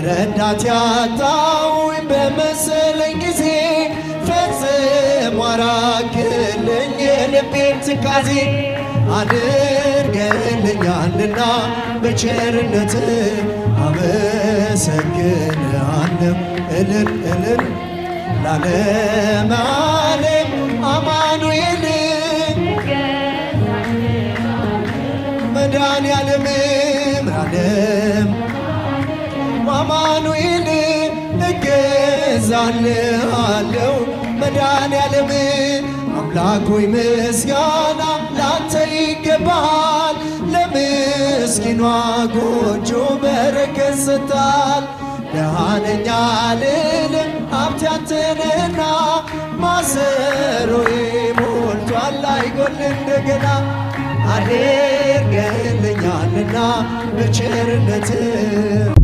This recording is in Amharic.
ረዳት ያጣሁኝ በመሰለኝ ጊዜ ፈጽሞ አራክልኝ የልቤን ትካዜ አድርገልኛልና በቸርነት አመሰግንሃለሁ እልል እልል ላለም ዓለም አማኑኤል መድኃኔዓለም ዓለም አማኑኤል እገዛልሃለሁ መድኃኔዓለም አምላክ ሆይ ምስጋና ላንተ ይገባል። ለምስኪኗ ጎጆ በረከት ሰጥተሃል። ደሃ ነኝ አልልም ሀብቴ አንተ ነህና ማሰሮዬ ሞልቷል አይጎል እንደገና አድርገልኛልና በቸርነትህ